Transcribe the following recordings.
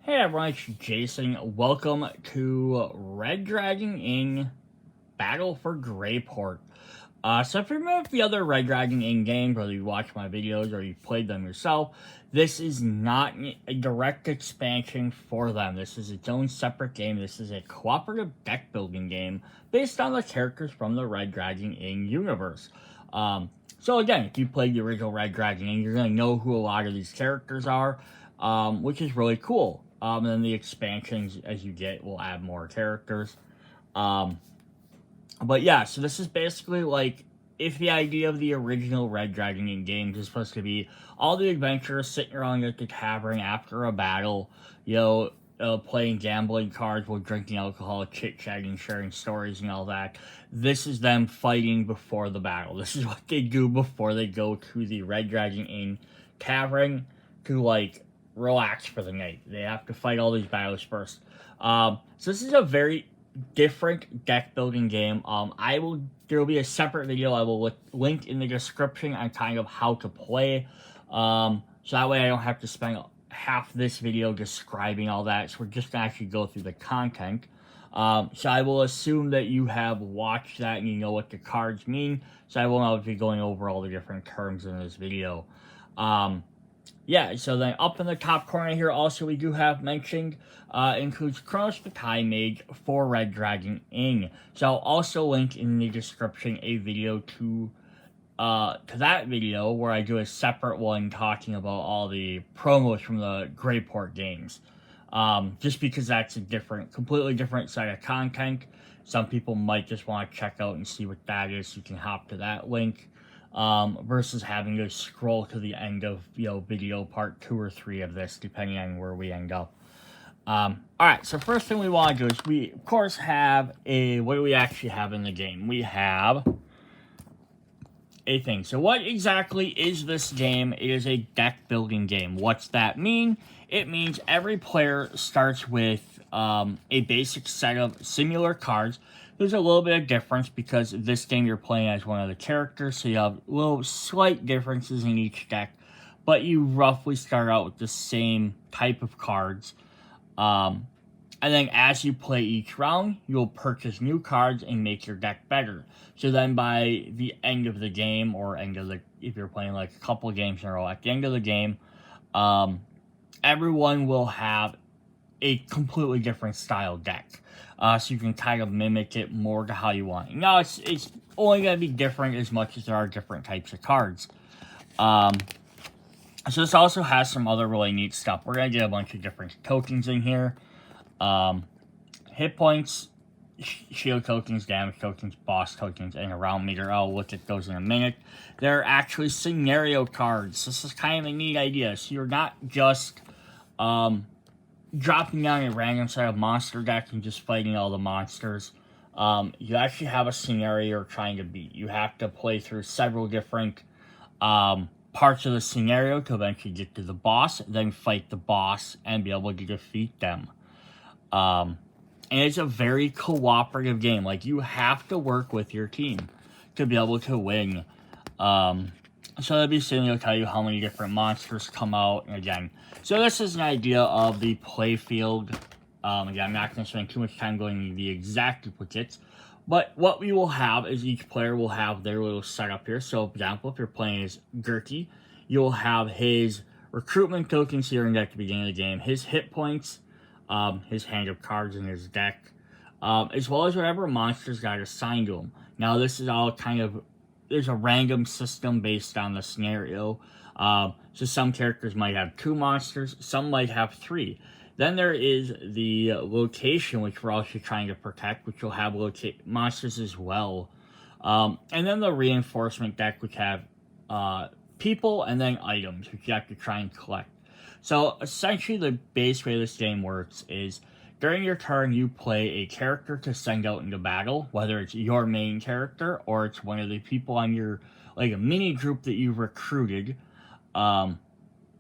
Hey everyone, it's Jason. Welcome to Red Dragon in Battle for Greyport. So if you remember the other Red Dragon in games, whether you watch my videos or you played them yourself, this is not a direct expansion for them. This is its own separate game. This is a cooperative deck building game based on the characters from the Red Dragon in universe. So again, if you played the original Red Dragon Inn, you're going to know who a lot of these characters are, which is really cool. And then the expansions, as you get, will add more characters. But yeah, so this is basically like if the idea of the original Red Dragon Inn games is supposed to be all the adventurers sitting around at the tavern after a battle, playing gambling cards while drinking alcohol, chit-chatting, sharing stories and all that. This is them fighting before the battle. This is what they do before they go to the Red Dragon Inn tavern to, like, relax for the night. They have to fight all these battles first. So this is a very different deck building game. There will be a separate video I will link in the description on kind of how to play. So that way I don't have to spend half this video describing all that. So we're just gonna actually go through the content. So I will assume that you have watched that and you know what the cards mean. So I will not be going over all the different terms in this video. Yeah, so then up in the top corner here, also we do have mentioned, includes Kronos the Time Mage for Red Dragon Inn. So I'll also link in the description a video to that video where I do a separate one talking about all the promos from the Greyport games. Just because that's a completely different set of content. Some people might just want to check out and see what that is. You can hop to that link. Versus having to scroll to the end of, video part 2 or 3 of this, depending on where we end up. Alright, so first thing we want to do is we, of course, have what do we actually have in the game? We have a thing. So what exactly is this game? It is a deck building game. What's that mean? It means every player starts with a basic set of similar cards. There's a little bit of difference because this game you're playing as one of the characters, so you have little slight differences in each deck, but you roughly start out with the same type of cards. And then as you play each round, you'll purchase new cards and make your deck better. So then by the end of the game, or if you're playing like a couple of games in a row, at the end of the game, everyone will have a completely different style deck. So you can kind of mimic it more to how you want it. Now, it's only going to be different as much as there are different types of cards. So this also has some other really neat stuff. We're going to get a bunch of different tokens in here. Hit points, shield tokens, damage tokens, boss tokens, and a round meter. I'll look at those in a minute. They're actually scenario cards. This is kind of a neat idea. So you're not just dropping down a random set of monster decks and just fighting all the monsters. You actually have a scenario you're trying to beat. You have to play through several different parts of the scenario to eventually get to the boss, then fight the boss and be able to defeat them. And it's a very cooperative game. Like, you have to work with your team to be able to win. So that'd be soon. It'll tell you how many different monsters come out. And again, so this is an idea of the play field. Again, I'm not going to spend too much time going into the exact duplicates. But what we will have is each player will have their little setup here. So, for example, if you're playing as Gertie, you'll have his recruitment tokens here at the beginning of the game, his hit points, his hand of cards in his deck, as well as whatever monsters got assigned to him. Now, this is all kind of, there's a random system based on the scenario. So some characters might have 2 monsters, some might have 3. Then there is the location, which we're also trying to protect, which will have monsters as well. And then the reinforcement deck, which have people and then items, which you have to try and collect. So essentially the base way this game works is during your turn, you play a character to send out into battle, whether it's your main character or it's one of the people on your, like, a mini group that you've recruited.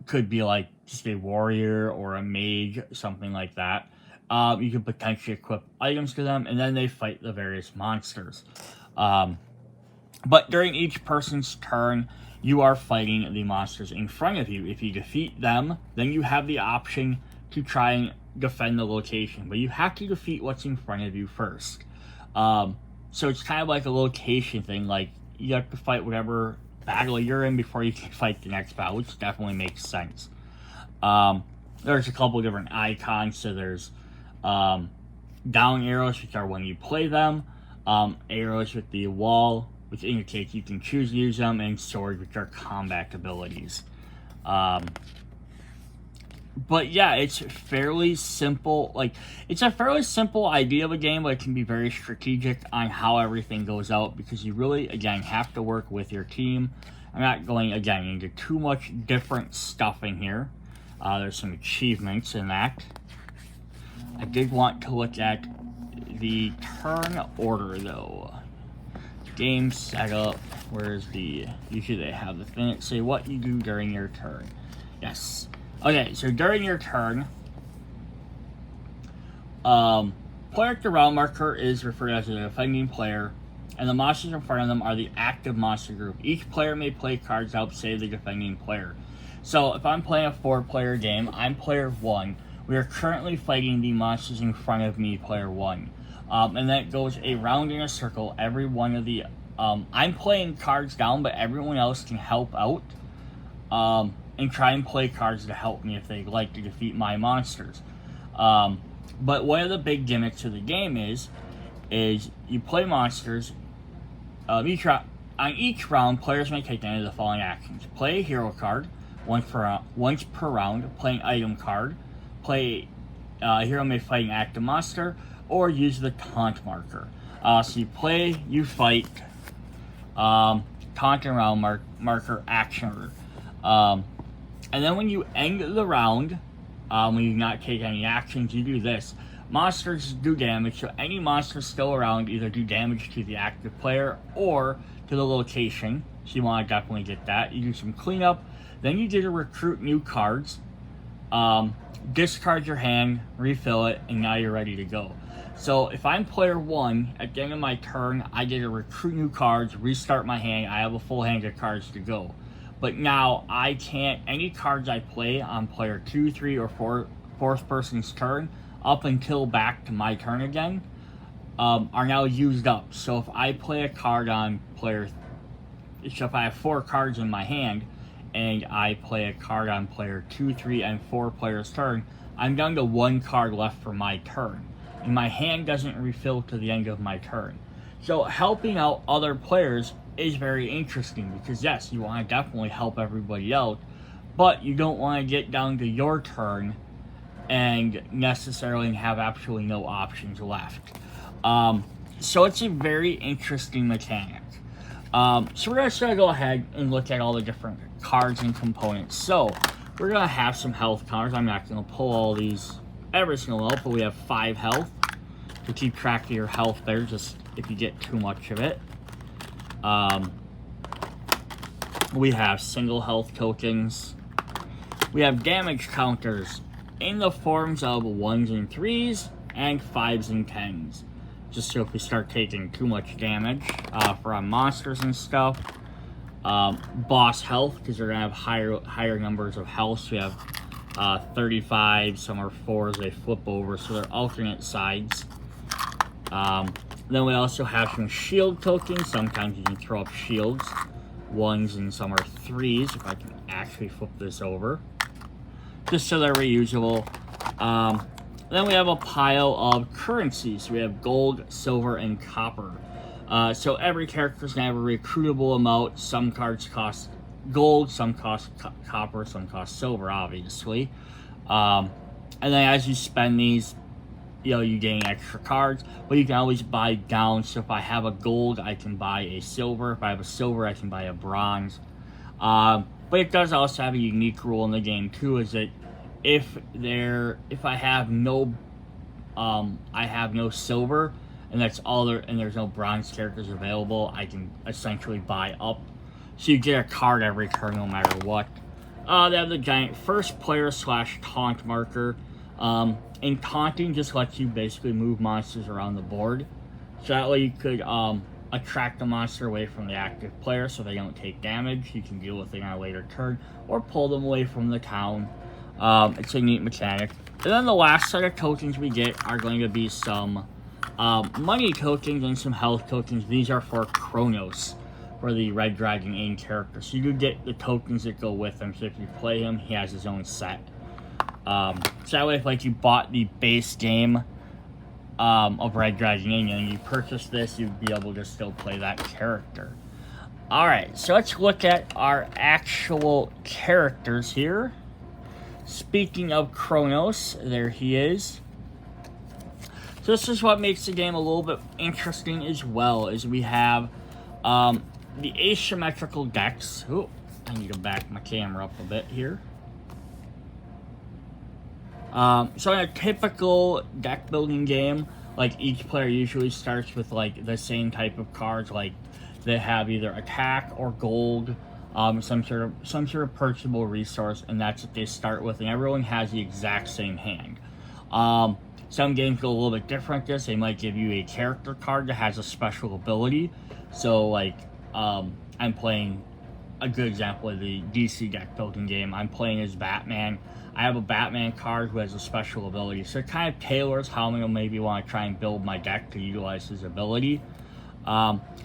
Could be like just a warrior or a mage, something like that. You can potentially equip items to them, and then they fight the various monsters. But during each person's turn, you are fighting the monsters in front of you. If you defeat them, then you have the option to try and defend the location, but you have to defeat what's in front of you first. So it's kind of like a location thing, like you have to fight whatever battle you're in before you can fight the next battle, which definitely makes sense. There's a couple different icons, so there's down arrows, which are when you play them, arrows with the wall, which indicates you can choose to use them, and swords, which are combat abilities. But yeah, it's fairly simple. Like, it's a fairly simple idea of a game, but it can be very strategic on how everything goes out, because you really, again, have to work with your team. I'm not going, again, into too much different stuff in here. There's some achievements in that. I did want to look at the turn order, though. Game setup. Where's the... Usually they have the thing that say what you do during your turn. Yes. Okay, so during your turn, player at the round marker is referred as a defending player, and the monsters in front of them are the active monster group. Each player may play cards to help save the defending player. So if I'm playing a 4-player game, I'm player 1. We are currently fighting the monsters in front of me, player 1. And that goes around in a circle. Every one of the... I'm playing cards down, but everyone else can help out. And try and play cards to help me if they'd like to defeat my monsters. But one of the big gimmicks of the game is you play monsters. On each round, players may take any of the following actions. Play a hero card once per round. Play an item card. Play a hero may fight an active monster, or use the taunt marker. So you play, you fight, taunt and round marker, action order. And then when you end the round, when you do not take any actions, you do this. Monsters do damage, so any monsters still around either do damage to the active player or to the location. So you want to definitely get that. You do some cleanup. Then you get to recruit new cards. Discard your hand, refill it, and now you're ready to go. So if I'm player 1, at the end of my turn, I get to recruit new cards, restart my hand. I have a full hand of cards to go. But now I can't, any cards I play on player 2, 3, or 4th person's turn, up until back to my turn again, are now used up. So if I play a card on player, so if I have 4 cards in my hand, and I play a card on player 2, 3, and 4 players' turn, I'm down to 1 card left for my turn. And my hand doesn't refill to the end of my turn. So helping out other players is very interesting, because yes, you want to definitely help everybody out, but you don't want to get down to your turn and necessarily have absolutely no options left. So it's a very interesting mechanic. So we're going to go ahead and look at all the different cards and components. So we're going to have some health counters. I'm not going to pull all these every single one, but we have 5 health to keep track of your health there, just if you get too much of it. We have single health tokens. We have damage counters in the forms of 1s and 3s and 5s and 10s. Just so if we start taking too much damage from monsters and stuff. Boss health, because they're going to have higher numbers of health. So we have 35, some are 4s, they flip over, so they're alternate sides. Then we also have some shield tokens. Sometimes you can throw up shields. 1s and some are 3s, if I can actually flip this over. Just so they're reusable. Then we have a pile of currencies. We have gold, silver, and copper. So every character's going to have a recruitable amount. Some cards cost gold, some cost copper, some cost silver, obviously. And then as you spend these, you gain extra cards, but you can always buy down. So if I have a gold, I can buy a silver. If I have a silver, I can buy a bronze. But it does also have a unique rule in the game too, is that if I have no silver, and that's all there, and there's no bronze characters available, I can essentially buy up. So you get a card every turn, no matter what. They have the giant first player / taunt marker. And taunting just lets you basically move monsters around the board. So that way you could attract the monster away from the active player so they don't take damage. You can deal with it on a later turn, or pull them away from the town. It's a neat mechanic. And then the last set of tokens we get are going to be some money tokens and some health tokens. These are for Kronos, for the Red Dragon main character. So you get the tokens that go with him. So if you play him, he has his own set. So that way, if like you bought the base game of Red Dragon and you purchase this, you'd be able to still play that character. Alright, so let's look at our actual characters here. Speaking of Kronos, there he is. So this is what makes the game a little bit interesting as well, is we have the asymmetrical decks. Ooh, I need to back my camera up a bit here. So in a typical deck building game, like each player usually starts with like the same type of cards, like they have either attack or gold, some sort of purchasable resource, and that's what they start with, and everyone has the exact same hand. Some games go a little bit different. This they might give you a character card that has a special ability. So like I'm playing a good example of the DC deck building game. I'm playing as Batman. I have a Batman card who has a special ability, so it kind of tailors how I'm going to maybe want to try and build my deck to utilize his ability.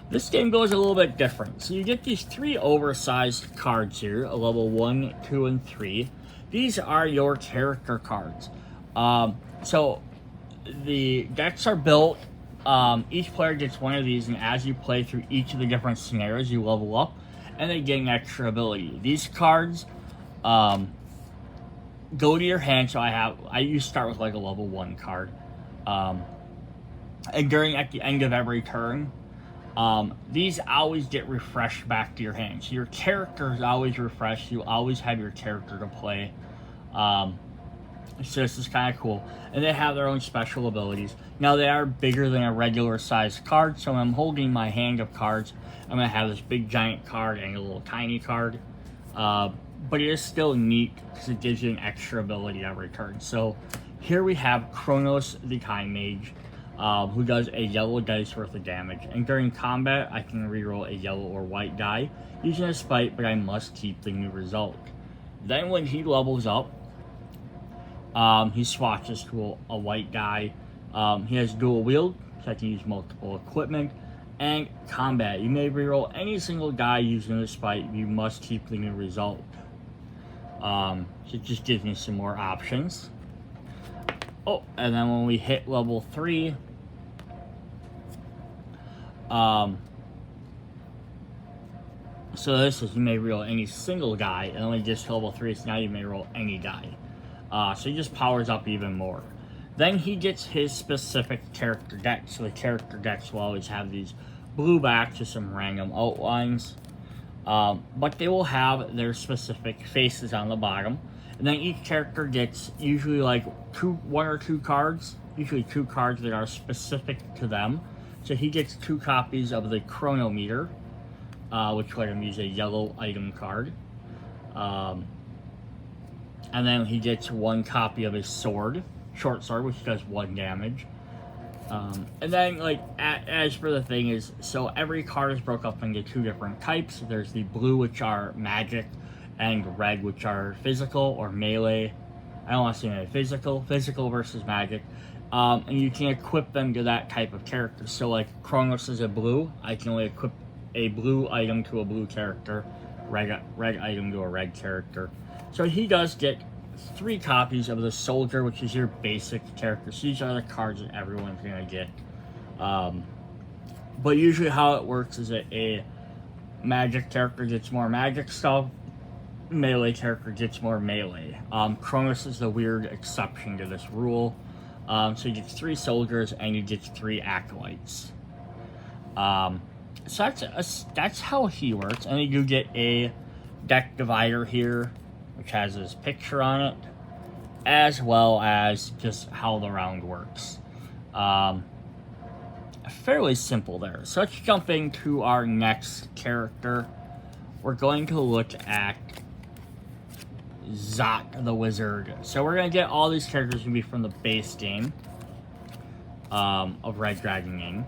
This game goes a little bit different. So you get these 3 oversized cards here, a level 1, 2, and 3. These are your character cards. So the decks are built. Each player gets one of these, and as you play through each of the different scenarios, you level up, and they get an extra ability. These cards go to your hand. So you start with like a level 1 card, and at the end of every turn, these always get refreshed back to your hand. So your character is always refreshed. You always have your character to play. So this is kind of cool. And they have their own special abilities. Now they are bigger than a regular sized card. So when I'm holding my hand of cards, I'm going to have this big giant card and a little tiny card. But it is still neat because it gives you an extra ability every turn. So here we have Kronos the Time Mage, who does a yellow dice worth of damage. And during combat, I can reroll a yellow or white die using a spite, but I must keep the new result. Then when he levels up, he swatches to a white die. He has dual wield, so I can use multiple equipment. And combat, you may reroll any single die using a spite. You must keep the new result. So it just gives me some more options. Oh, and then when we hit level 3, so this is you may roll any single die, and then when you just level 3, so now you may roll any die. So he just powers up even more. Then he gets his specific character deck. So the character decks will always have these blue backs with some random outlines. But they will have their specific faces on the bottom. And then each character gets usually like 1 or 2 cards. Usually 2 cards that are specific to them. So he gets 2 copies of the Chronometer, which let him use a yellow item card. And then he gets 1 copy of his sword, short sword, which does 1 damage. And then, like, as for the thing is, so every card is broke up into 2 different types. There's the blue, which are magic, and red, which are physical or melee. I don't want to say melee, physical versus magic. And you can equip them to that type of character. So, like, Kronos is a blue. I can only equip a blue item to a blue character, red item to a red character. So he does get 3 copies of the Soldier, which is your basic character. So these are the cards that everyone's going to get. But usually how it works is that a magic character gets more magic stuff, melee character gets more melee. Kronos is the weird exception to this rule. So he gets 3 soldiers and he gets 3 acolytes. So that's how he works. And then you get a deck divider here, which has his picture on it, as well as just how the round works. Fairly simple there. So let's jump into our next character. We're going to look at Zot the Wizard. So we're going to get all these characters going to be from the base game of Red Dragon Inn.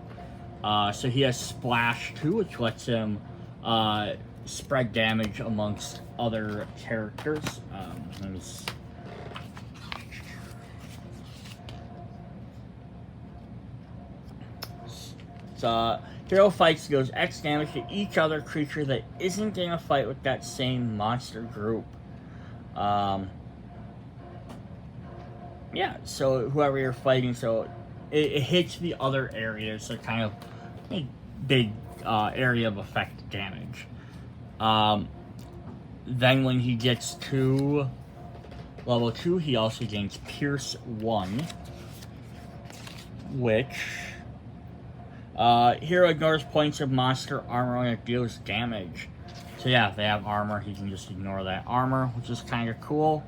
So he has Splash 2, which lets him spread damage amongst other characters. Let me Hero fights deals X damage to each other creature that isn't in a fight with that same monster group. Yeah, so whoever you're fighting, so it hits the other areas, so kind of a big area of effect damage. Then when he gets to level 2, he also gains Pierce 1, which hero ignores points of monster armor when it deals damage. So yeah, if they have armor, he can just ignore that armor, which is kind of cool.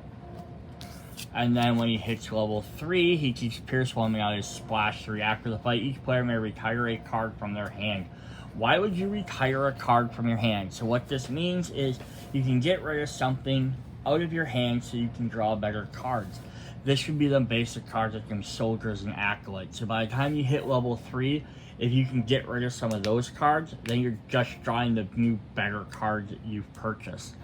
And then when he hits level 3, he keeps Pierce 1 out of his Splash 3. After the fight, each player may retire a card from their hand. Why would you retire a card from your hand? So what this means is you can get rid of something out of your hand so you can draw better cards. This should be the basic cards like them Soldiers and Acolytes. So by the time you hit level 3, if you can get rid of some of those cards, then you're just drawing the new better cards that you've purchased.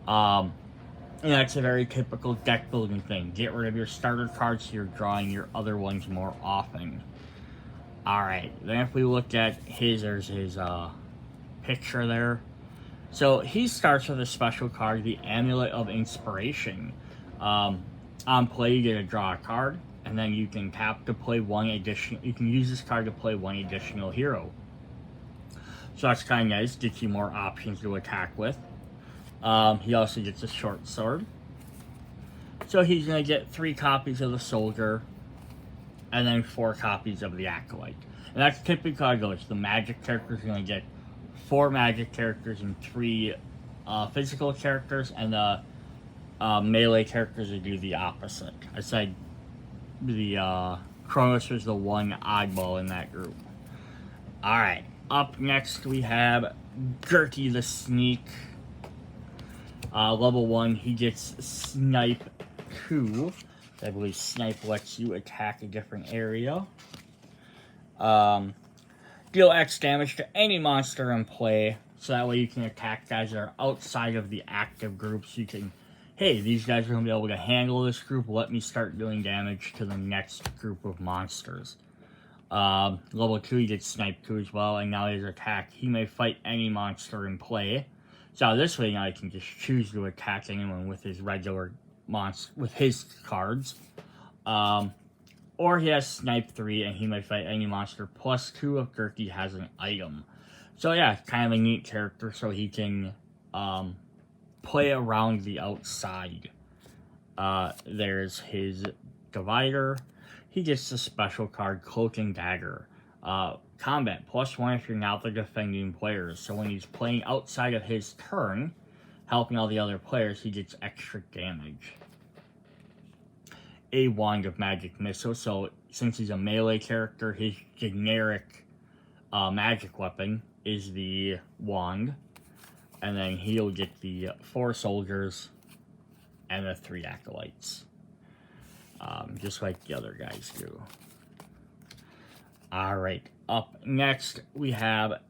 And that's a very typical deck building thing. Get rid of your starter cards so you're drawing your other ones more often. Alright, then if we look at there's his picture there. So he starts with a special card, the Amulet of Inspiration. On play, you get to draw a card, and then you can tap to play one additional. You can use this card to play one additional hero. So that's kind of nice, gets you more options to attack with. He also gets a short sword. So he's going to get 3 copies of the Soldier, and then 4 copies of the Acolyte. And that's typically how it goes. The magic character is going to get 4 magic characters and 3 physical characters, and the melee characters will do the opposite. I said the Kronos was the one oddball in that group. Alright, up next we have Gertie the Sneak. Level 1, he gets Snipe 2. I believe Snipe lets you attack a different area. Deal X damage to any monster in play, so that way you can attack guys that are outside of the active groups. You can, hey, these guys are going to be able to handle this group, let me start doing damage to the next group of monsters. Level 2, he gets Snipe 2 as well, and now his attack, he may fight any monster in play. So this way now he can just choose to attack anyone with his regular monster, with his cards. Or he has Snipe 3 and he might fight any monster plus 2 if Gertie has an item. So yeah, kind of a neat character so he can play around the outside. There's his Divider. He gets the special card Cloak and Dagger. Combat, +1 if you're not the defending players. So when he's playing outside of his turn, helping all the other players, he gets extra damage. A Wand of Magic Missile. So since he's a melee character, his generic magic weapon is the wand. And then he'll get the 4 soldiers and the 3 acolytes. Just like the other guys do. Alright, up next we have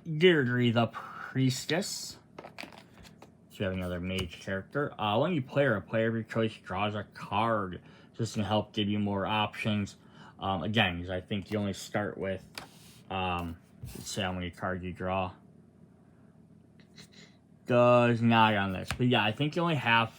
Deirdre the Priestess. So you have another mage character. When you play her, a player of your choice draws a card. This can help give you more options. Again, because I think you only start with, let's see how many cards you draw. Does not on this. But yeah, I think you only have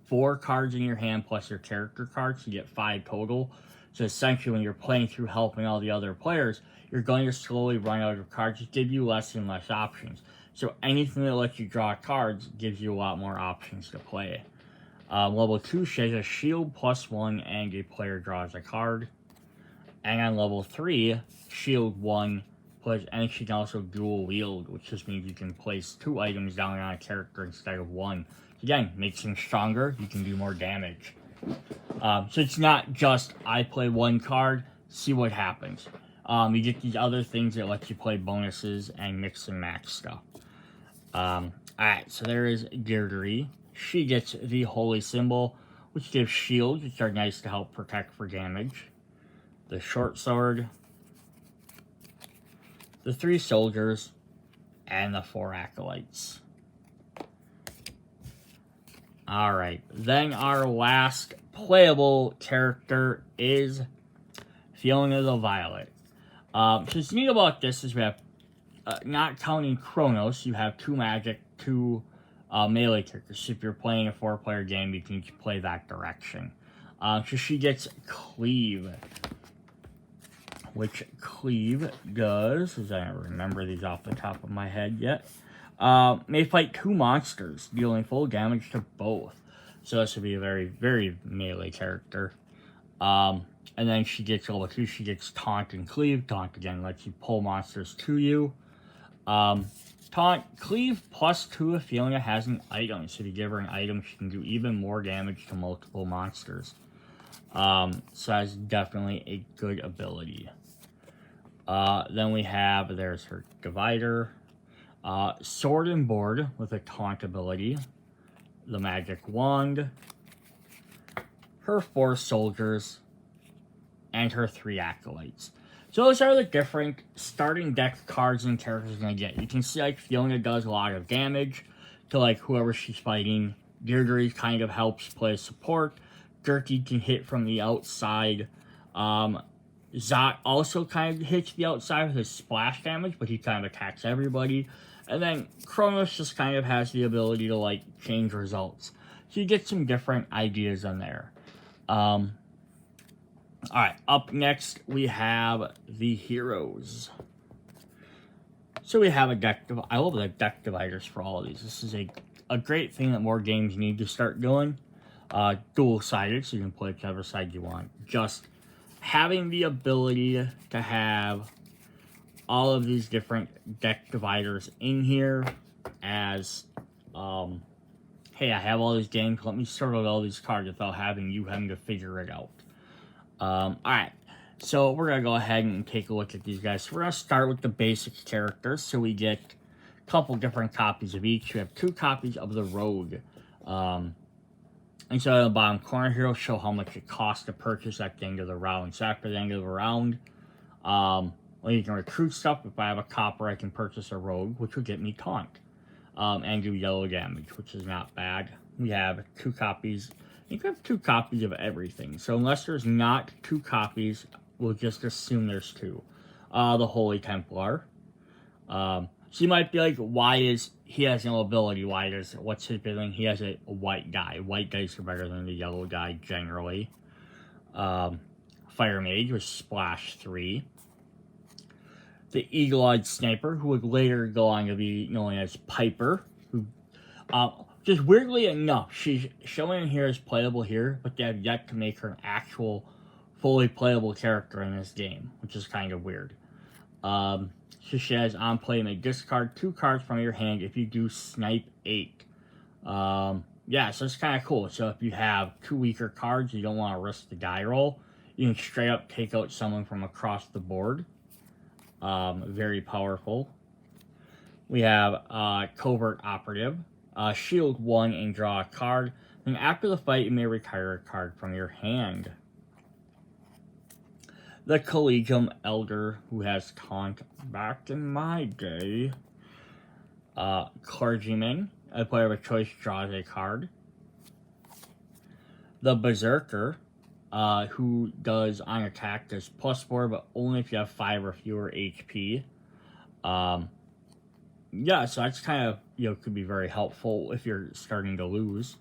4 cards in your hand plus your character cards. You get 5 total. So essentially when you're playing through helping all the other players, you're going to slowly run out of cards. Just give you less and less options. So anything that lets you draw cards gives you a lot more options to play. Level 2, she has a shield +1 and a player draws a card. And on level 3, shield 1, and she can also dual wield, which just means you can place 2 items down on a character instead of 1. Again, makes him stronger, you can do more damage. So it's not just, I play 1 card, see what happens. You get these other things that let you play bonuses and mix and match stuff. Alright, so there is Deirdre. She gets the Holy Symbol, which gives shields, which are nice to help protect for damage. The short sword. The 3 soldiers. And the 4 acolytes. Alright, then our last playable character is Fiona the Violet. So what's neat about this is we have, not counting Chronos, you have 2 magic, 2 melee characters. So if you're playing a 4-player game, you can play that direction. So she gets Cleave, which Cleave does, as I don't remember these off the top of my head yet, may fight 2 monsters, dealing full damage to both. So this would be a very, very melee character. And then she gets level 2, she gets Taunt and Cleave. Taunt, again, lets you pull monsters to you. Taunt, Cleave +2 if Fiona has an item. So if you give her an item, she can do even more damage to multiple monsters. So that's definitely a good ability. Then we have, there's her Divider. Sword and Board with a Taunt ability. The Magic Wand. Her 4 Soldiers. And her 3 Acolytes. So those are the different starting deck cards and characters you're going to get. You can see, like, Fiona does a lot of damage to, like, whoever she's fighting. Deirdre kind of helps play support. Dirty can hit from the outside. Zot also kind of hits the outside with his splash damage, but he kind of attacks everybody. And then Kronos just kind of has the ability to, like, change results. So you get some different ideas in there. Alright, up next we have the heroes. So we have a deck, I love the deck dividers for all of these. This is a great thing that more games need to start doing. Dual-sided, so you can play whichever side you want. Just having the ability to have all of these different deck dividers in here as, hey, I have all these games, let me sort out all these cards without having to figure it out. Alright, so we're going to go ahead and take a look at these guys. So we're going to start with the basic characters. So we get a couple different copies of each. We have 2 copies of the Rogue. And so in the bottom corner here will show how much it costs to purchase at the end of the round. So after the end of the round, well, you can recruit stuff. If I have a copper, I can purchase a Rogue, which will get me Taunt. And do yellow damage, which is not bad. We have 2 copies. You can have 2 copies of everything. So unless there's not 2 copies, we'll just assume there's 2. The Holy Templar. So you might be like, why is he has no ability? What's his ability? He has a white guy. White guys are better than the yellow guy generally. Fire Mage with Splash 3. The Eagle-Eyed Sniper, who would later go on to be known as Piper, who, just weirdly enough, she's showing here as playable here, but they have yet to make her an actual fully playable character in this game, which is kind of weird. So she has on play, may discard 2 cards from your hand if you do Snipe 8. Yeah, so it's kind of cool. So if you have 2 weaker cards, you don't want to risk the die roll, you can straight up take out someone from across the board. Very powerful. We have Covert Operative. Shield 1 and draw a card. And after the fight, you may retire a card from your hand. The Collegium Elder, who has Taunt back in my day. Clergyman. A player of a choice draws a card. The Berserker, who does on attack, does +4, but only if you have 5 or fewer HP. Yeah, so that's kind of, could be very helpful if you're starting to lose.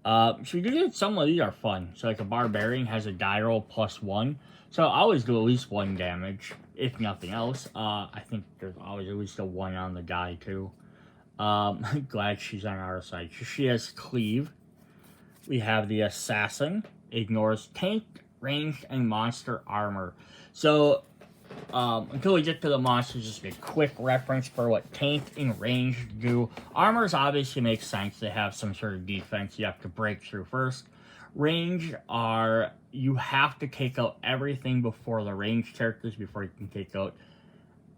So you can get some of these are fun. So like a Barbarian has a die roll +1. So I always do at least 1 damage, if nothing else. I think there's always at least a 1 on the die too. Glad she's on our side. So she has Cleave. We have the Assassin. Ignores tank, ranged, and monster armor. So, until we get to the monsters, just a quick reference for what tank and ranged do. Armors obviously make sense. They have some sort of defense you have to break through first. Range are, you have to take out everything before the ranged characters before you can take out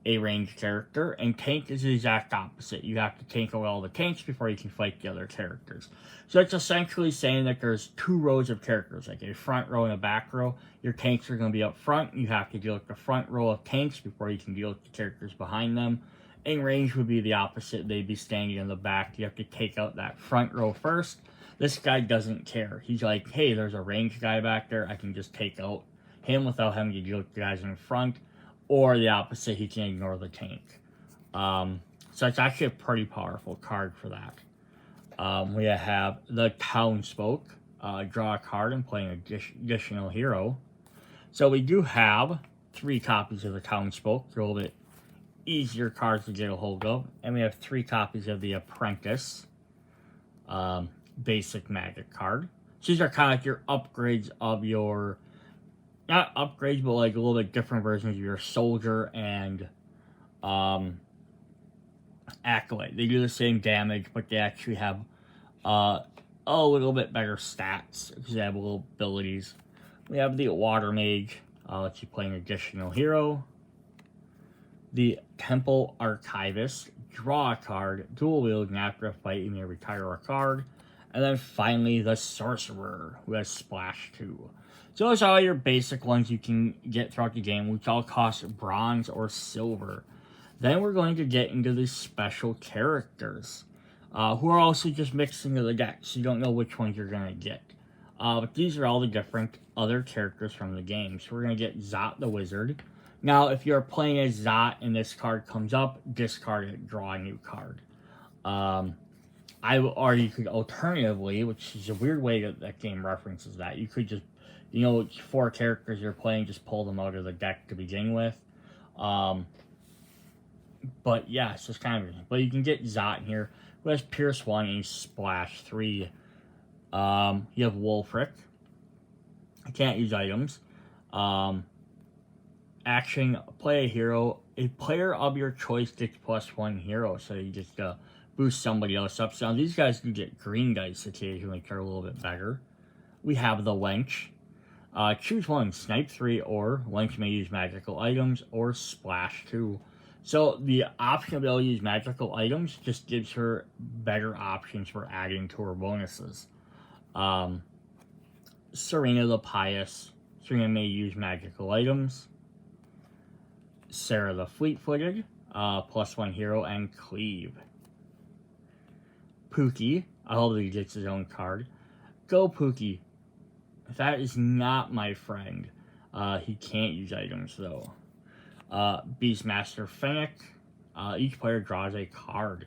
a ranged character. And tank is the exact opposite. You have to tank out all the tanks before you can fight the other characters. So it's essentially saying that there's 2 rows of characters, like a front row and a back row. Your tanks are going to be up front. You have to deal with the front row of tanks before you can deal with the characters behind them. And range would be the opposite. They'd be standing in the back. You have to take out that front row first. This guy doesn't care. He's like, hey, there's a ranged guy back there. I can just take out him without having to deal with the guys in front. or the opposite, he can ignore the tank. So it's actually a pretty powerful card for that. We have the Townspoke. Draw a card and play an additional hero. So we do have 3 copies of the Townspoke. They're a little bit easier cards to get a hold of. And we have 3 copies of the Apprentice. Basic magic card. So these are kind of like your upgrades of your... Not upgrades, but like a little bit different versions of your Soldier and... Acolyte. They do the same damage, but they actually have... a little bit better stats because they have little abilities. We have the Water Mage, lets you play an additional hero. The Temple Archivist, draw a card, dual wield, and after a fight you may retire a card. And then finally the Sorcerer, who has Splash 2. So those are all your basic ones you can get throughout the game, which all cost bronze or silver. Then we're going to get into the special characters. Who are also just mixed into the deck, so you don't know which ones you're going to get. But these are all the different other characters from the game. So we're going to get Zot the Wizard. Now, if you're playing as Zot and this card comes up, discard it, draw a new card. Or you could alternatively, which is a weird way that game references that, you could just, 4 characters you're playing, just pull them out of the deck to begin with. But yeah, it's just kind of, but you can get Zot in here. Who has Pierce 1 and Splash 3. You have Wolfric. I can't use items. Action, play a hero. A player of your choice gets +1 hero, so you just boost somebody else up. So these guys do get green dice occasionally, which are a little bit better. We have the Wench. Choose one, Snipe 3, or Wench may use magical items, or Splash 2. So the option to be able to use magical items just gives her better options for adding to her bonuses. Serena the Pious. Serena may use magical items. Sarah the Fleet-Footed. +1 hero, and Cleave. Pookie. I hope he gets his own card. Go Pookie. That is not my friend. He can't use items though. Beastmaster Fennec. Each player draws a card.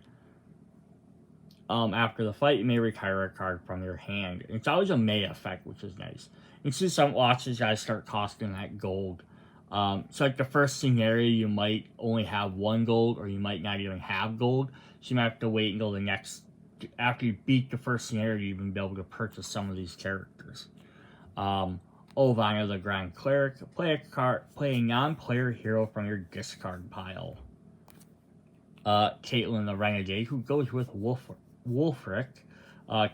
After the fight, you may retire a card from your hand. It's always a May effect, which is nice. You see some lots of these guys start costing that gold. So like the first scenario, you might only have 1 gold, or you might not even have gold. So you might have to wait until the next, after you beat the first scenario, to even be able to purchase some of these characters. Ovana the Grand Cleric. Play a non-player hero from your discard pile. Caitlyn the Renegade, who goes with Wolfric.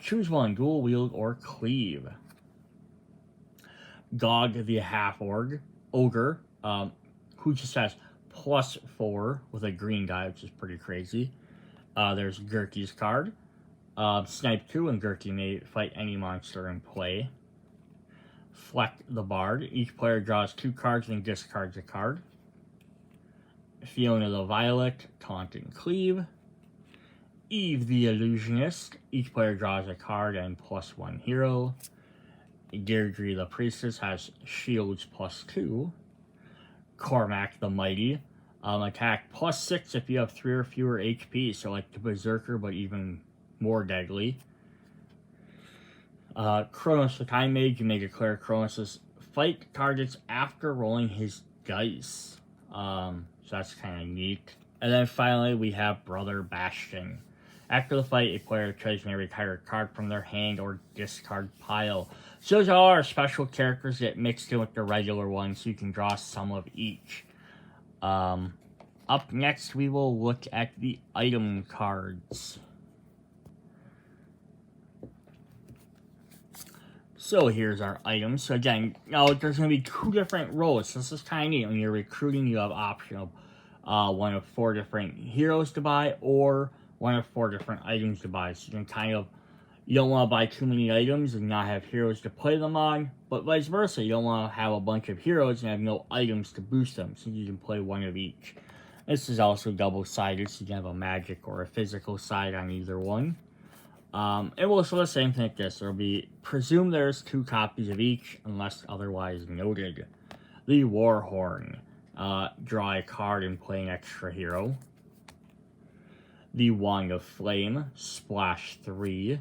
Choose one, dual wield or cleave. Gog the Half-Ogre, who just has +4 with a green die, which is pretty crazy. There's Gurky's card. Snipe 2, and Gurky may fight any monster in play. Fleck the Bard. Each player draws 2 cards and discards a card. Fiona the Violet, Taunt and Cleave. Eve the Illusionist. Each player draws a card and +1 hero. Deirdre the Priestess has shields +2. Cormac the Mighty. Attack +6 if you have 3 or fewer HP, so like the Berserker, but even more deadly. Kronos the Time Mage, you may declare Kronos' fight targets after rolling his dice. So that's kind of neat. And then finally, we have Brother Bastion. After the fight, a player choice may retire a card from their hand or discard pile. So those are all our special characters that mixed in with the regular ones, so you can draw some of each. Up next, we will look at the item cards. So here's our items. So again, now there's going to be 2 different roles. So this is kind of neat. When you're recruiting, you have option of 1 of 4 different heroes to buy, or 1 of 4 different items to buy. So you can kind of, you don't want to buy too many items and not have heroes to play them on, but vice versa. You don't want to have a bunch of heroes and have no items to boost them, so you can play 1 of each. This is also double-sided, so you can have a magic or a physical side on either one. It will show the same thing like this. There will be, presume there's 2 copies of each, unless otherwise noted. The Warhorn. draw a card and play an extra hero. The Wand of Flame, splash 3.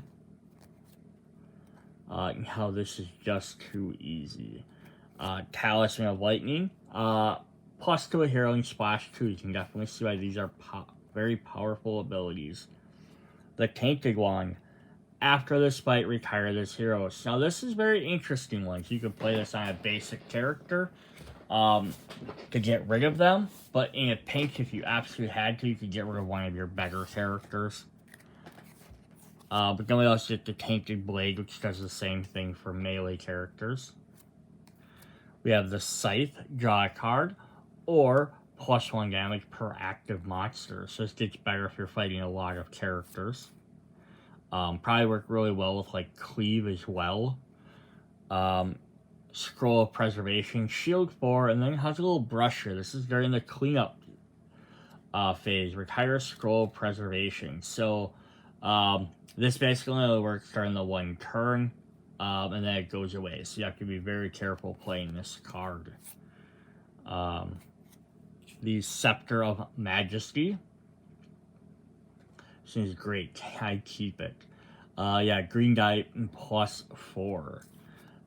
Now this is just too easy. Talisman of Lightning, plus 2 a hero and splash 2. You can definitely see why these are very powerful abilities. The Tainted Wand, after this fight, retire this hero. Now this is very interesting one. You could play this on a basic character to get rid of them, but in a pinch, if you absolutely had to, you could get rid of one of your better characters. But then we also get the Tainted Blade, which does the same thing for melee characters. We have the Scythe, draw a card, or +1 damage per active monster. So this gets better if you're fighting a lot of characters. Probably work really well with like Cleave as well. Scroll of Preservation, Shield 4, and then it has a little brush here. This is during the cleanup phase. Retire Scroll of Preservation. So this basically only works during the 1 turn, and then it goes away. So you have to be very careful playing this card. The Scepter of Majesty. This is great. I keep it. Yeah, green die +4.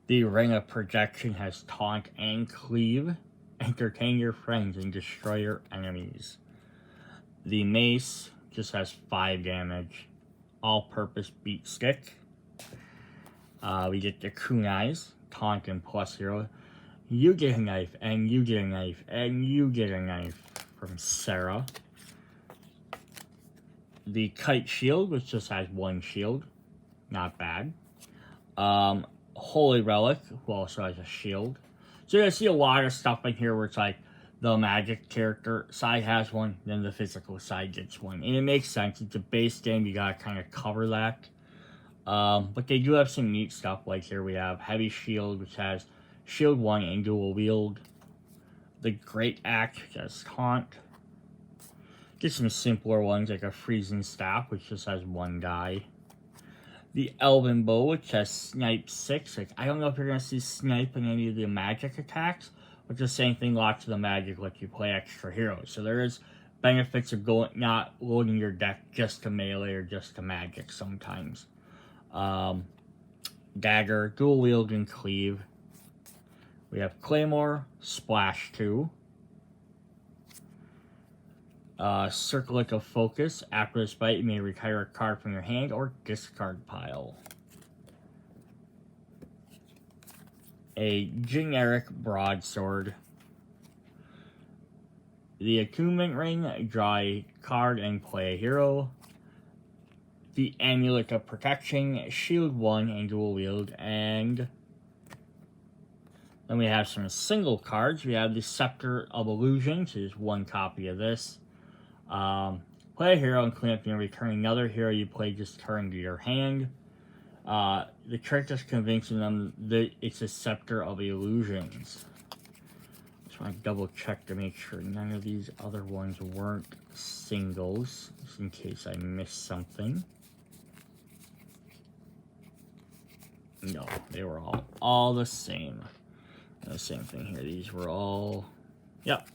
The Ring of Projection has Taunt and Cleave. Entertain your friends and destroy your enemies. The Mace just has 5 damage. All-purpose beat stick. We get the Kunais, Taunt and +0. You get a knife, and you get a knife, and you get a knife from Sarah. The Kite Shield, which just has 1 shield. Not bad. Holy Relic, who also has a shield. So you're going to see a lot of stuff in here where it's like the magic character side has one, then the physical side gets one. And it makes sense. It's a base game. You got to kind of cover that. But they do have some neat stuff. Like here we have Heavy Shield, which has Shield 1 and dual wield. The Great Axe, which has Taunt. Get some simpler ones like a Freezing Staff, which just has 1 die. The Elven Bow, which has Snipe 6. Like, I don't know if you're going to see Snipe in any of the magic attacks, but the same thing lots of the magic lets you play extra heroes. So there is benefits of not loading your deck just to melee or just to magic sometimes. Dagger, dual wield, and cleave. We have Claymore, splash 2. Circlet of Focus. After this fight, you may retire a card from your hand or discard pile. A generic broadsword. The Attunement Ring. Draw a card and play a hero. The Amulet of Protection. Shield 1 and dual wield. And then we have some single cards. We have the Scepter of Illusion, which is 1 copy of this. Play a hero and clean up and return another hero you played this turn to your hand. The trick is convincing them that it's a Scepter of Illusions. Just want to double check to make sure none of these other ones weren't singles, just in case I missed something. No, they were all the same. And the same thing here. These were all... Yep.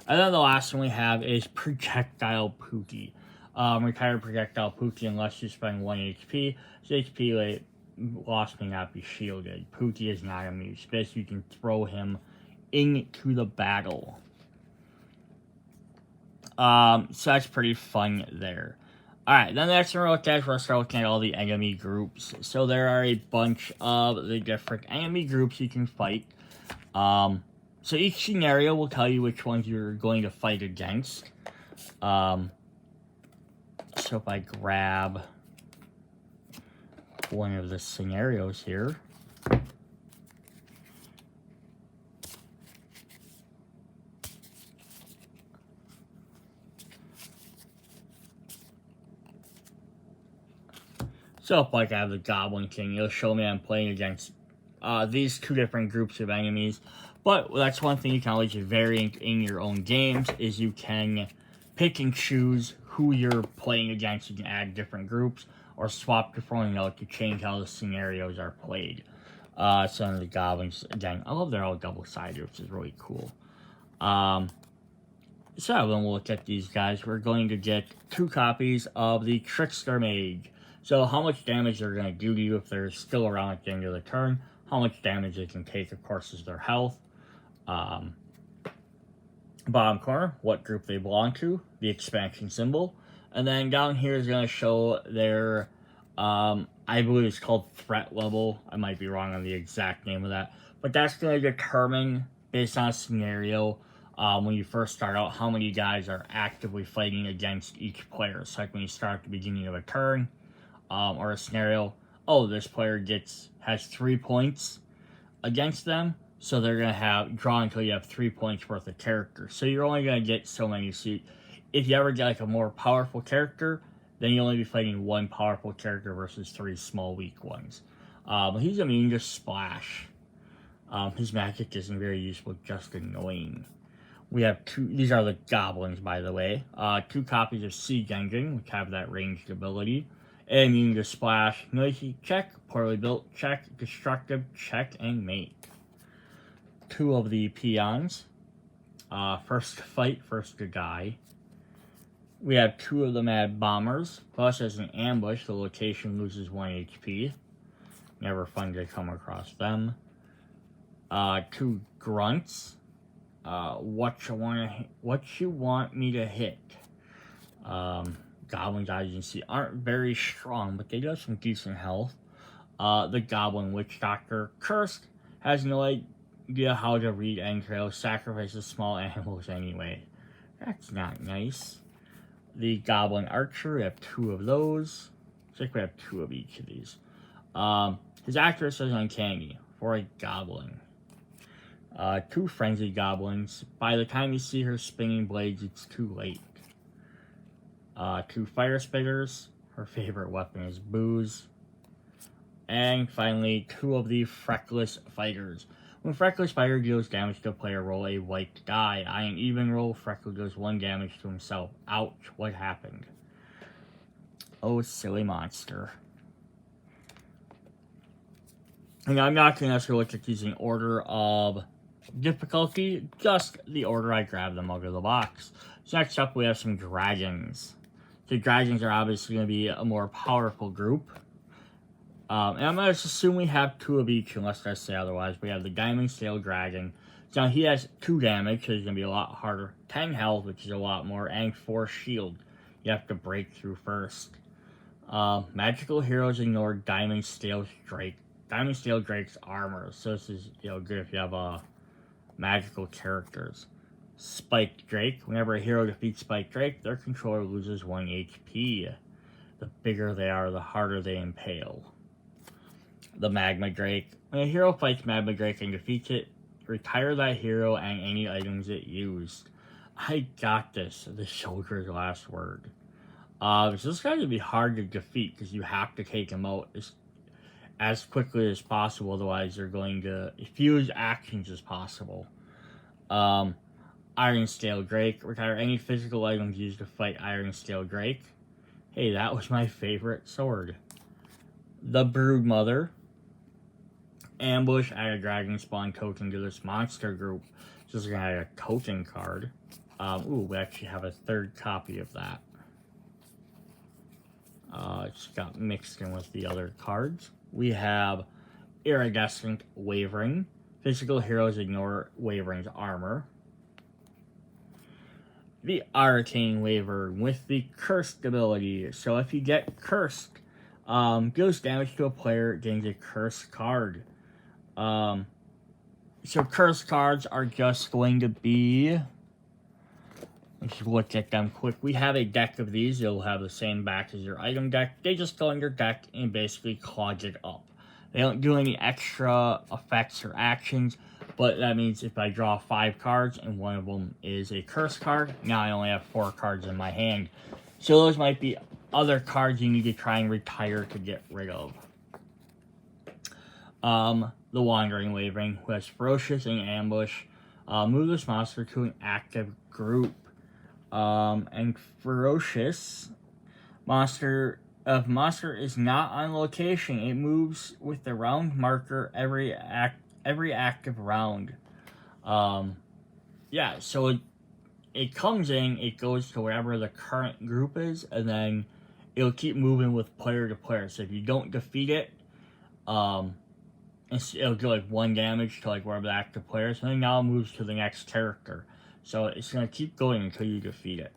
And then the last one we have is Projectile Pookie. Retire Projectile Pookie unless you spend 1 HP. So HP loss may not be shielded. Pookie is not immune. Basically, you can throw him into the battle. So that's pretty fun there. Alright, then the next one we're looking at, we're start looking at all the enemy groups. So there are a bunch of the different enemy groups you can fight. So each scenario will tell you which ones you're going to fight against. So if I grab one of the scenarios here. So if like I have the Goblin King, it'll show me I'm playing against these 2 different groups of enemies. But that's one thing you can always vary in your own games, is you can pick and choose who you're playing against. You can add different groups or swap different to change how the scenarios are played. Some of the goblins, again, I love they're all double-sided, which is really cool. So when we look at these guys, we're going to get 2 copies of the Trickster Mage. So how much damage they're going to do to you if they're still around at the end of the turn. How much damage they can take, of course, is their health. Bottom corner, what group they belong to, the expansion symbol. And then down here is going to show their, I believe it's called threat level. I might be wrong on the exact name of that. But that's going to determine, based on a scenario, when you first start out, how many guys are actively fighting against each player. So like when you start at the beginning of a turn, or a scenario, oh, this player has 3 points against them, so they're going to have draw until you have 3 points worth of character. So you're only going to get so many. So if you ever get like a more powerful character, then you'll only be fighting 1 powerful character versus 3 small weak ones. He's immune to splash. His magic isn't very useful, just annoying. We have 2, these are the goblins, by the way. 2 copies of Siege Engine, which have that ranged ability. Immune to splash, noisy check, poorly built check, destructive check, and mate. 2 of the peons. First to fight, first to die. We have 2 of the mad bombers. Plus, as an ambush, the location loses 1 HP. Never fun to come across them. 2 grunts. What you want me to hit? Goblins, as you can see, aren't very strong, but they do have some decent health. The Goblin Witch Doctor, cursed, has no idea how to read entrails, sacrifices small animals anyway. That's not nice. The Goblin Archer, we have 2 of those. Looks like we have 2 of each of these. His accuracy is uncanny for a Goblin. 2 Frenzied Goblins. By the time you see her spinning blades, it's too late. 2 Fire Spitters. Her favorite weapon is booze. And finally, 2 of the Freckless Fighters. When Freckless Fighter deals damage to a player, roll a white die. On an even roll, Freckle does 1 damage to himself. Ouch, what happened? Oh, silly monster. And I'm not going to necessarily look at these in order of difficulty, just the order I grabbed them out of the box. So next up, we have some dragons. The dragons are obviously going to be a more powerful group. And I'm going to assume we have 2 of each, unless I say otherwise. We have the Diamond Scale Dragon. So he has 2 damage, so he's going to be a lot harder. 10 health, which is a lot more, and 4 shield. You have to break through first. Magical heroes ignore Diamond Scale Drake. Diamond Scale Drake's armor. So this is good if you have magical characters. Spiked Drake. Whenever a hero defeats Spiked Drake, their controller loses 1 HP. The bigger they are, the harder they impale. The Magma Drake. When a hero fights Magma Drake and defeats it, retire that hero and any items it used. I got this. The soldier's last word. So this guy's gonna be hard to defeat because you have to take him out as quickly as possible. Otherwise, they're going to fuse actions as possible. Iron Scale Drake. Retire any physical items used to fight Iron Scale Drake. Hey, that was my favorite sword. The Broodmother. Ambush, add a dragon spawn token to this monster group. So we're going to add a token card. We actually have a 3rd copy of that. It's got mixed in with the other cards. We have Iridescent Wavering. Physical heroes ignore Wavering's armor. The Arcane Wavering with the Cursed ability. So if you get Cursed, deals damage to a player, gains a Cursed card. So Cursed cards are just going to be... Let's look at them quick. We have a deck of these. You'll have the same back as your item deck. They just go in your deck and basically clog it up. They don't do any extra effects or actions, but that means if I draw 5 cards and one of them is a curse card, now I only have 4 cards in my hand. So those might be other cards you need to try and retire to get rid of. The Wandering Wavering, who has Ferocious and Ambush. Move this monster to an active group. And Ferocious monster, if monster is not on location, it moves with the round marker every active round. Yeah, so it comes in, it goes to wherever the current group is, and then it'll keep moving with player to player. So if you don't defeat it, it'll do like 1 damage to like wherever the active player is, and then now it moves to the next character. So it's gonna keep going until you defeat it.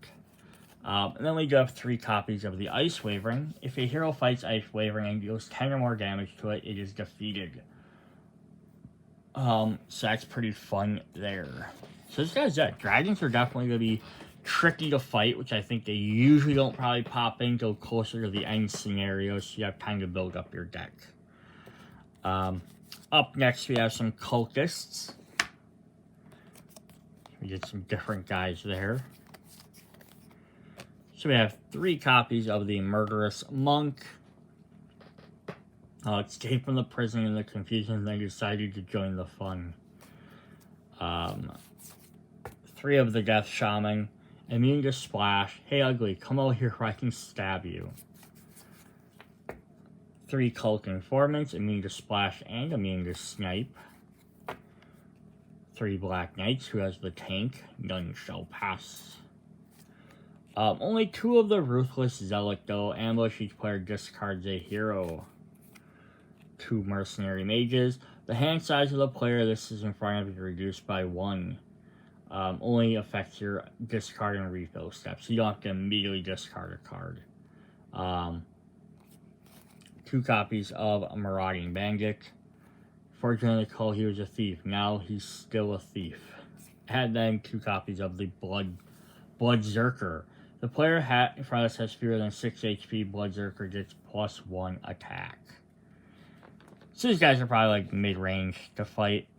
And then we do have 3 copies of the Ice Wavering. If a hero fights Ice Wavering and deals 10 or more damage to it, it is defeated. So that's pretty fun there. So this guy's it. Dragons are definitely going to be tricky to fight, which I think they usually don't probably pop in until closer to the end scenario, so you have time to build up your deck. Up next, we have some cultists. We get some different guys there. So we have 3 copies of the Murderous Monk. Escaped from the prison in the confusion, and they decided to join the fun. 3 of the Death Shaman. Immune to Splash. Hey, Ugly, come over here where I can stab you. 3 Cult Informants. Immune to Splash and immune to Snipe. 3 Black Knights, who has the tank. None shall pass. Only 2 of the Ruthless Zealot, though. Ambush, each player discards a hero. 2 Mercenary Mages. The hand size of the player this is in front of you reduced by 1. Only affects your discard and refill steps. So you don't have to immediately discard a card. 2 copies of Marauding Bandit. Fortunately, he was a thief. Now he's still a thief. And then 2 copies of the Blood Zerker. The player in front of us has fewer than 6 HP. Blood Zerker gets +1 attack. So these guys are probably like mid-range to fight.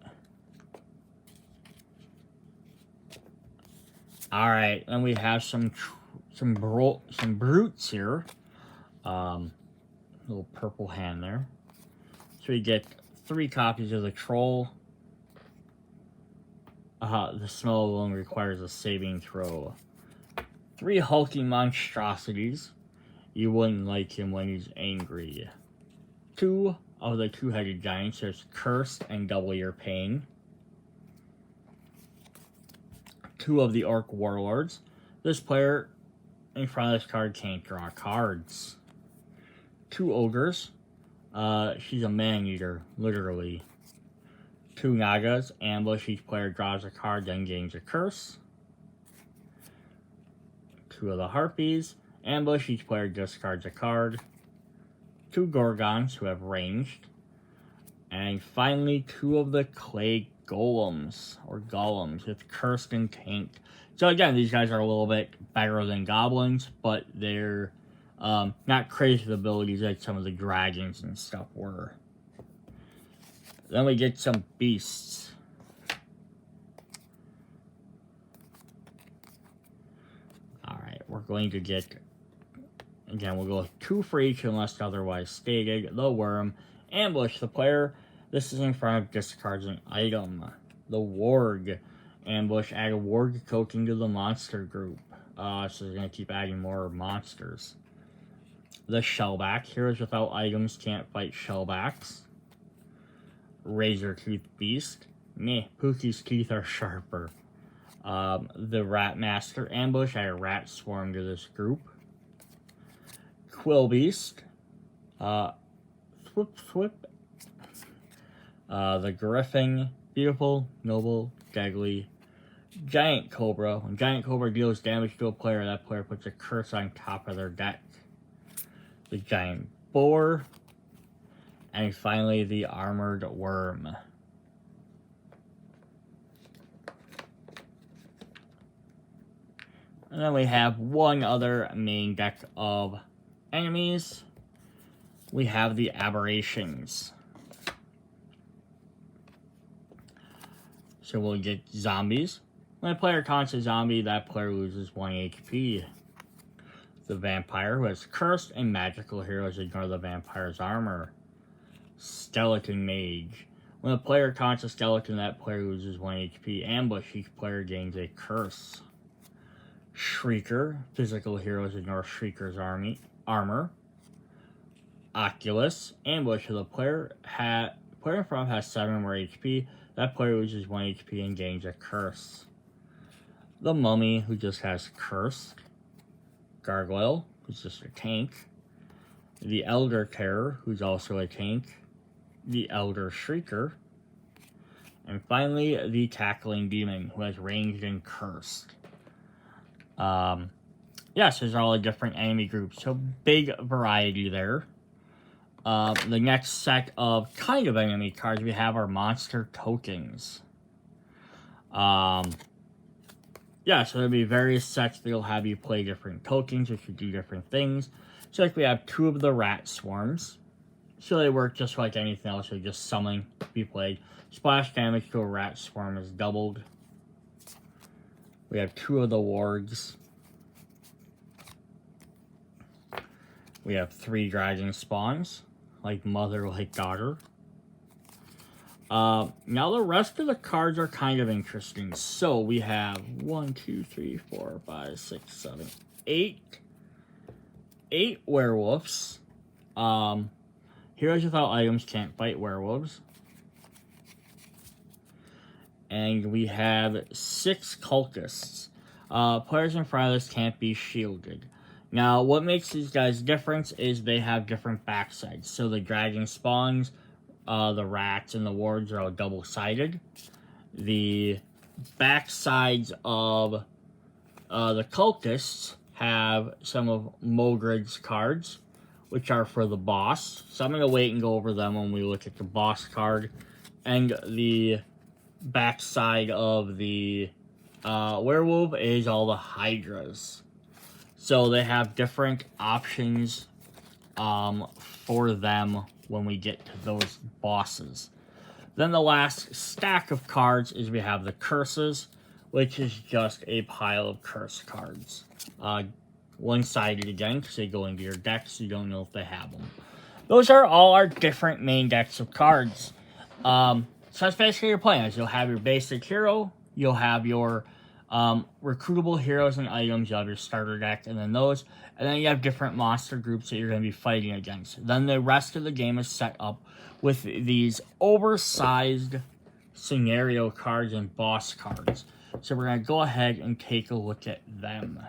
Alright, then we have some brutes here. Little purple hand there. So we get 3 copies of the Troll. The smell alone requires a saving throw. 3 hulking monstrosities. You wouldn't like him when he's angry. 2 of the 2-headed giants. There's Cursed and Double Your Pain. 2 of the Orc Warlords. This player in front of this card can't draw cards. 2 Ogres. She's a man-eater, literally. 2 Nagas. Ambush, each player draws a card, then gains a curse. 2 of the Harpies. Ambush, each player discards a card. 2 Gorgons, who have ranged. And finally, 2 of the Clay Golems, or Golems, with Cursed and Tanked. So again, these guys are a little bit better than Goblins, but they're not crazy with abilities like some of the Dragons and stuff were. Then we get some Beasts. Alright, we're going to get... Again, we'll go with 2 for each unless otherwise stated. The Worm. Ambush. The player, this is in front of, discards an item. The Warg. Ambush. Add a Warg token to the monster group. So they're going to keep adding more monsters. The Shellback. Heroes without items can't fight Shellbacks. Razor-Tooth Beast. Meh, Pookie's teeth are sharper. The Rat Master. Ambush. Add a Rat Swarm to this group. Quill Beast, Thwip, the Griffin, Beautiful, Noble, Deadly, Giant Cobra. When Giant Cobra deals damage to a player, that player puts a curse on top of their deck. The Giant Boar, and finally the Armored Worm. And then we have one other main deck of enemies. We have the Aberrations. So we'll get zombies. When a player taunts a zombie, that player loses 1 HP. The Vampire, who has Cursed and Magical heroes, ignore the Vampire's armor. Skeleton Mage. When a player taunts a skeleton, that player loses 1 HP. Ambush, each player gains a curse. Shrieker. Physical heroes ignore Shrieker's armor. Oculus. Ambush. The player in front has 7 more HP. That player loses 1 HP and gains a curse. the Mummy, who just has Curse, Gargoyle, who's just a tank, the Elder Terror, who's also a tank, the Elder Shrieker, and finally the Tackling Demon, who has ranged and cursed. Yes, there's all the different enemy groups, so big variety there. The next set of kind of enemy cards we have are monster tokens. Yeah, so there'll be various sets that'll have you play different tokens, which will do different things. So like we have 2 of the rat swarms. So they work just like anything else, so just summoning to be played. Splash damage to a rat swarm is doubled. We have 2 of the wargs. We have 3 dragon spawns, like mother, like daughter. Now the rest of the cards are kind of interesting. So we have 1, 2, 3, 4, 5, 6, 7, 8 werewolves. Heroes without items can't fight werewolves. And we have 6 cultists. Players in front of this can't be shielded. Now, what makes these guys different is they have different backsides. So the dragon spawns, the rats, and the wards are all double-sided. The backsides of the cultists have some of Mogred's cards, which are for the boss. So I'm going to wait and go over them when we look at the boss card. And the backside of the werewolf is all the hydras. So they have different options for them when we get to those bosses. Then the last stack of cards is we have the curses, which is just a pile of curse cards. One-sided again, because they go into your deck, so you don't know if they have them. Those are all our different main decks of cards. So that's basically your plan. You'll have your basic hero, you'll have your recruitable heroes and items, you have your starter deck, and then those, and then you have different monster groups that you're going to be fighting against. Then the rest of the game is set up with these oversized scenario cards and boss cards. So we're going to go ahead and take a look at them.